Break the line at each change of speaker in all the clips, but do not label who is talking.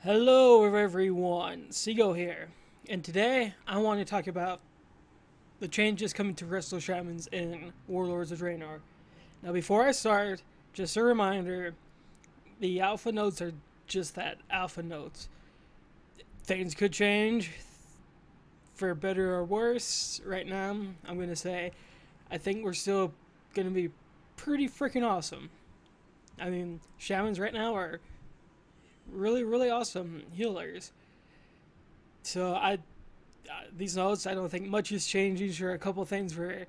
Hello everyone, Seago here, and today I want to talk about the changes coming to Resto Shamans in Warlords of Draenor. Now before I start, just a reminder, the alpha notes are just that, alpha notes. Things could change, for better or worse. Right now, I'm going to say, I think we're still going to be pretty freaking awesome. I mean, Shamans right now are really awesome healers. So these notes, I don't think much is changing. These are a couple things where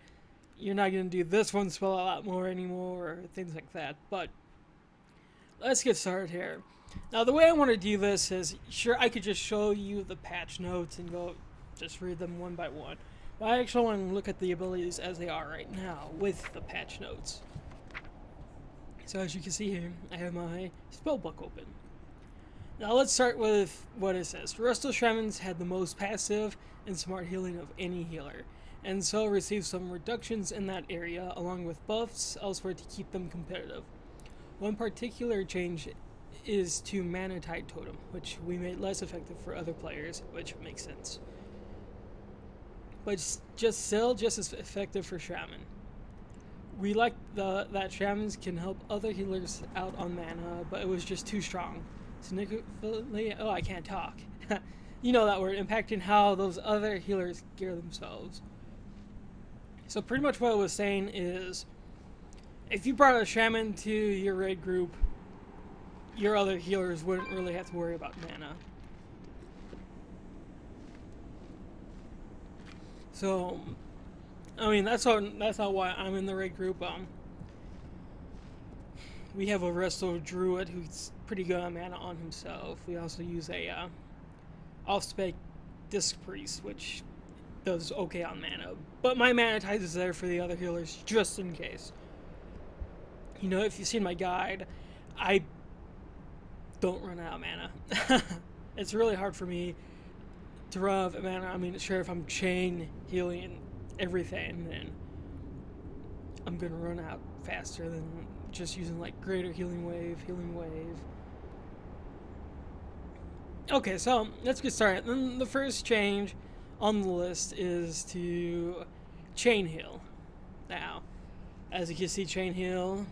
you're not going to do this one spell a lot more anymore, or things like that. But let's get started here. Now, the way I want to do this is, sure, I could just show you the patch notes and go just read them one by one. But I actually want to look at the abilities as they are right now with the patch notes. So as you can see here, I have my spellbook open. Now let's start with what it says. Resto Shamans had the most passive and smart healing of any healer, and so received some reductions in that area along with buffs elsewhere to keep them competitive. One particular change is to mana Tide Totem, which we made less effective for other players, which makes sense. But still just as effective for Shaman. We like that Shamans can help other healers out on mana, but it was just too strong. Significantly, oh, I can't talk. You know that word, impacting how those other healers gear themselves. So pretty much what I was saying is, if you brought a Shaman to your raid group, your other healers wouldn't really have to worry about mana. So, I mean, that's not why I'm in the raid group. We have a Resto Druid who's pretty good on mana on himself. We also use a off-spec Disc Priest, which does okay on mana. But my mana Tide is there for the other healers, just in case. You know, if you've seen my guide, I don't run out of mana. It's really hard for me to run out of mana. I mean, sure, if I'm chain healing everything, then I'm gonna run out faster than just using like greater healing wave. Okay, so let's get started. Then the first change on the list is to chain heal. Now, as you can see, chain heal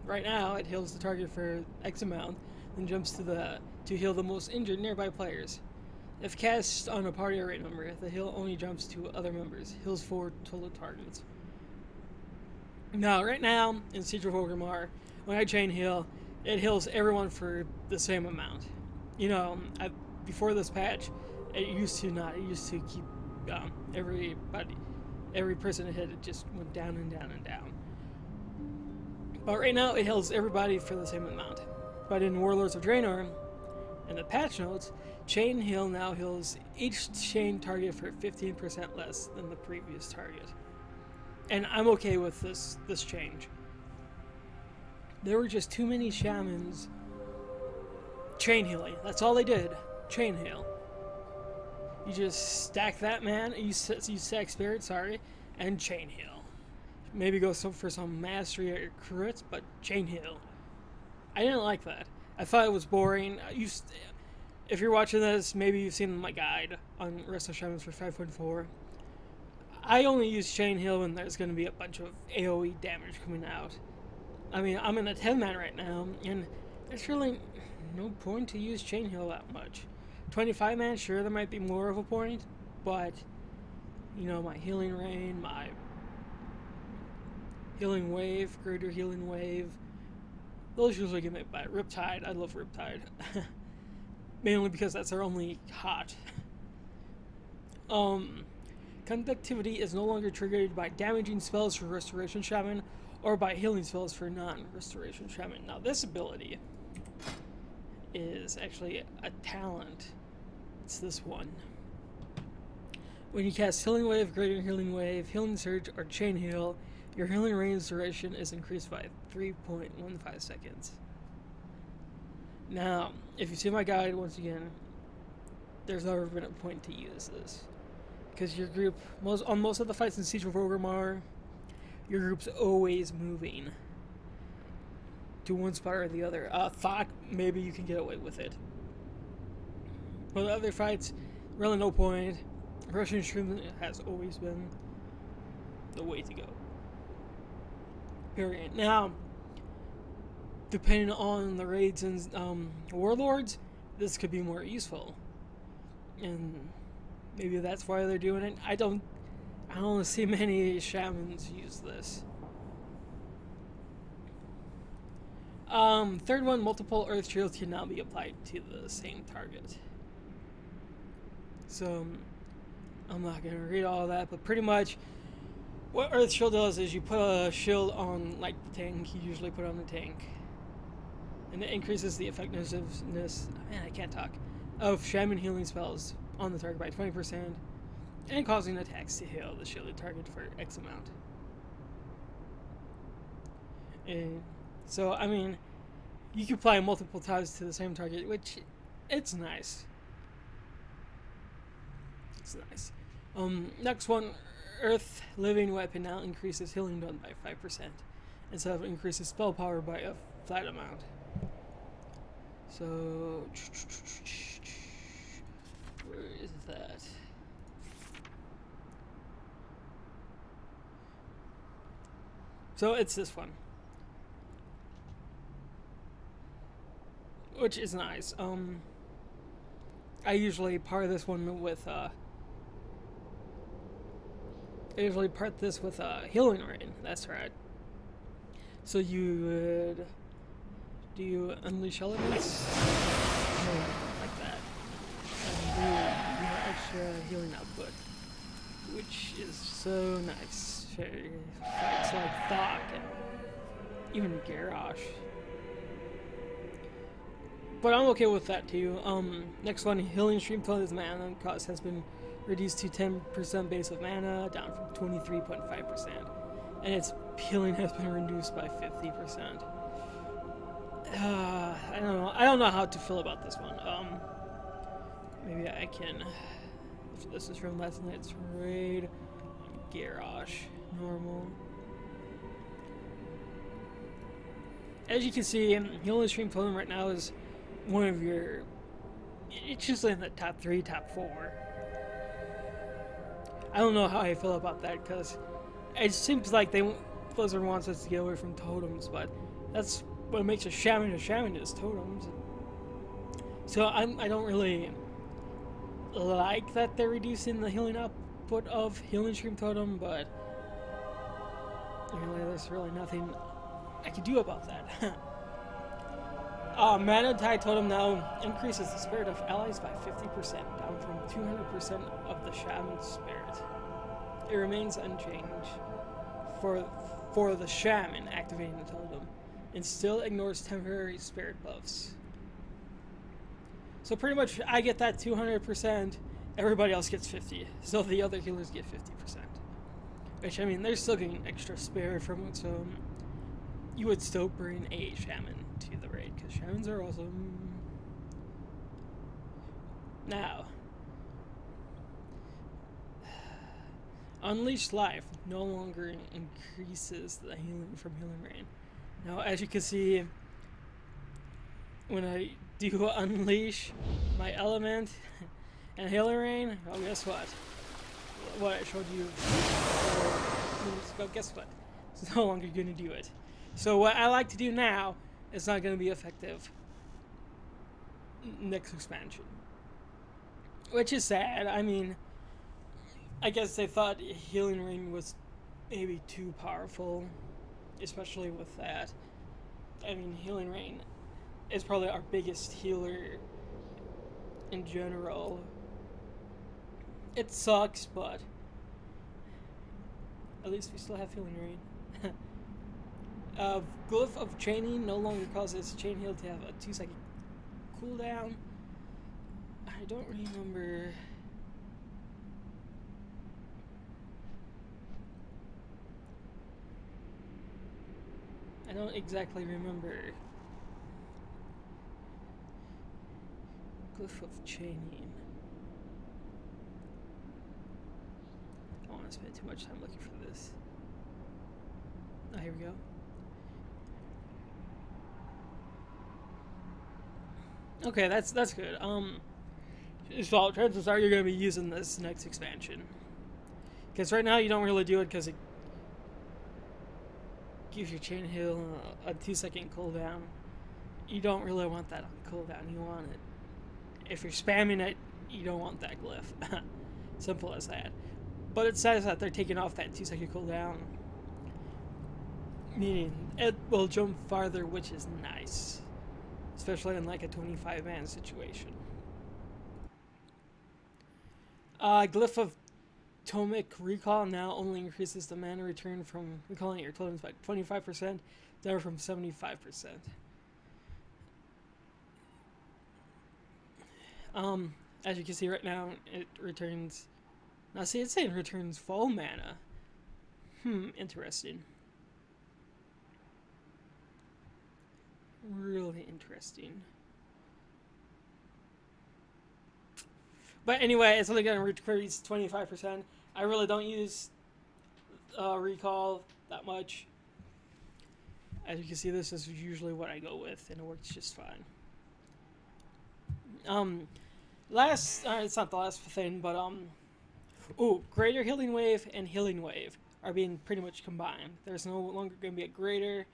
right now it heals the target for X amount, then jumps to heal the most injured nearby players. If cast on a party or raid member, the heal only jumps to other members. Heals 4 total targets. Now, right now, in Siege of Orgrimmar, when I chain heal, it heals everyone for the same amount. You know, before this patch, it used to not. It used to keep every person it hit, it just went down and down and down. But right now, it heals everybody for the same amount. But in Warlords of Draenor, in the patch notes, chain heal now heals each chain target for 15% less than the previous target. And I'm okay with this change. There were just too many Shamans chain healing. That's all they did. Chain heal. You just stack that man, you stack spirit, sorry, and chain heal. Maybe go for some mastery or crits, but chain heal. I didn't like that. I thought it was boring. If you're watching this, maybe you've seen my guide on Resto Shamans for 5.4. I only use chain heal when there's going to be a bunch of AoE damage coming out. I mean, I'm in a 10-man right now, and there's really no point to use chain heal that much. 25-man, sure, there might be more of a point, but, you know, my healing rain, my healing wave, greater healing wave, those usually get made by Riptide. I love Riptide. Mainly because that's our only hot. Conductivity is no longer triggered by damaging spells for Restoration Shaman or by healing spells for non-Restoration Shaman. Now this ability is actually a talent. It's this one. When you cast Healing Wave, Greater Healing Wave, Healing Surge, or Chain Heal, your healing range duration is increased by 3.15 seconds. Now, if you see my guide, once again, there's never been a point to use this. Because your group, on most of the fights in Siege of Orgrimmar, your group's always moving to one spot or the other. Thought maybe you can get away with it. For the other fights, really no point. Russian stream has always been the way to go. Period. Now, depending on the raids and warlords, this could be more useful, and maybe that's why they're doing it. I don't see many shamans use this. Third one, multiple earth shields can now be applied to the same target. So, I'm not going to read all of that, but pretty much what earth shield does is you put a shield on, like, the tank. You usually put on the tank, and it increases the effectiveness, man, I can't talk, of shaman healing spells on the target by 20%, and causing attacks to heal the shielded target for X amount. And so, I mean, you can apply multiple times to the same target, which, it's nice. It's nice. Next one, Earth Living Weapon now increases healing done by 5%, instead of increases spell power by a flat amount. So, where is that? So it's this one, which is nice. I usually pair this one with healing rain. That's right. So you would do unleash elements like that, and do extra healing output, which is so nice. Fights like Thok and even Garrosh. But I'm okay with that too. Next one, healing stream total mana cost has been reduced to 10% base of mana, down from 23.5%, and its healing has been reduced by 50%. I don't know how to feel about this one. Maybe I can. This is from last night's raid. Garrosh, normal. As you can see, healing stream totem right now is one of your. It's just in the top 3, top 4. I don't know how I feel about that, because it seems like Blizzard wants us to get away from totems, but that's what makes a shaman is totems. So I don't really like that they're reducing the healing output of healing stream totem, but really there's really nothing I can do about that. Mana Tide Totem now increases the spirit of allies by 50%, down from 200% of the Shaman's spirit. It remains unchanged for the Shaman activating the totem, and still ignores temporary spirit buffs. So pretty much I get that 200%, everybody else gets 50%, so the other healers get 50%. Which, I mean, they're still getting extra spirit from it, so you would still bring a Shaman to the raid, because Shamans are awesome. Now, Unleashed Life no longer increases the healing from Healing Rain. Now, as you can see, when I do unleash my element and Healing Rain, well, guess what? What I showed you 4 minutes ago, guess what? It's no longer going to do it. So what I like to do now is not going to be effective next expansion. Which is sad. I mean, I guess they thought Healing Rain was maybe too powerful, especially with that. I mean, Healing Rain is probably our biggest healer in general. It sucks, but at least we still have Healing Rain. Glyph of Chaining no longer causes Chain Heal to have a 2-second cooldown. I don't remember. I don't exactly remember. Glyph of Chaining. I don't want to spend too much time looking for this. Oh, here we go. Okay, that's good. So chances are you're going to be using this next expansion. Because right now you don't really do it because it gives your chain heal a 2-second cooldown. You don't really want that on cooldown. You want it. If you're spamming it, you don't want that glyph. Simple as that. But it says that they're taking off that 2-second cooldown. Meaning it will jump farther, which is nice. Especially in like a 25-man situation. Glyph of Tomic Recall now only increases the mana return from recalling your totems by 25%, down from 75%. As you can see right now, it returns... Now see, it's saying returns full mana. Interesting. Really interesting. But anyway, it's only going to increase 25%. I really don't use recall that much. As you can see, this is usually what I go with, and it works just fine. It's not the last thing, but greater healing wave and healing wave are being pretty much combined. There's no longer going to be a greater,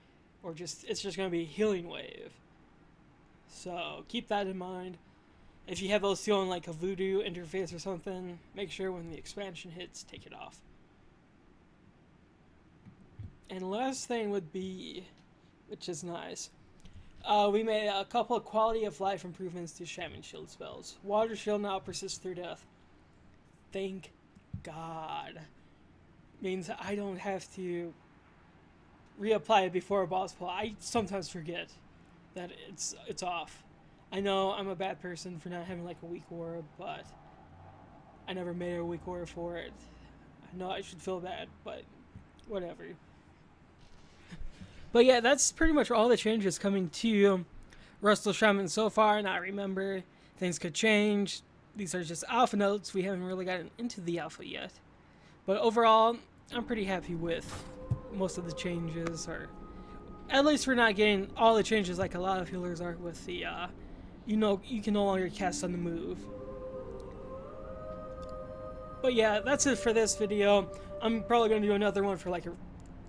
or it's just going to be healing wave. So keep that in mind. If you have those two on like a voodoo interface or something, make sure when the expansion hits, take it off. And last thing would be, which is nice, we made a couple of quality of life improvements to Shaman shield spells. Water shield now persists through death. Thank God. Means I don't have to reapply it before a boss pull. I sometimes forget that it's off. I know I'm a bad person for not having like a weak aura, but I never made a weak aura for it. I know I should feel bad, but whatever. But yeah, that's pretty much all the changes coming to Resto Shaman so far. Now remember, things could change. These are just alpha notes. We haven't really gotten into the alpha yet. But overall, I'm pretty happy with most of the changes. Or at least we're not getting all the changes like a lot of healers are with the, you can no longer cast on the move. But yeah, that's it for this video. I'm probably going to do another one for like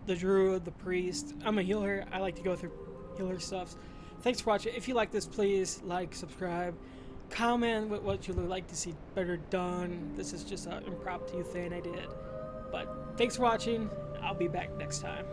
the druid, the priest. I'm a healer. I like to go through healer stuff. Thanks for watching. If you like this, please like, subscribe, comment with what you would like to see better done. This is just an impromptu thing I did. But thanks for watching. I'll be back next time.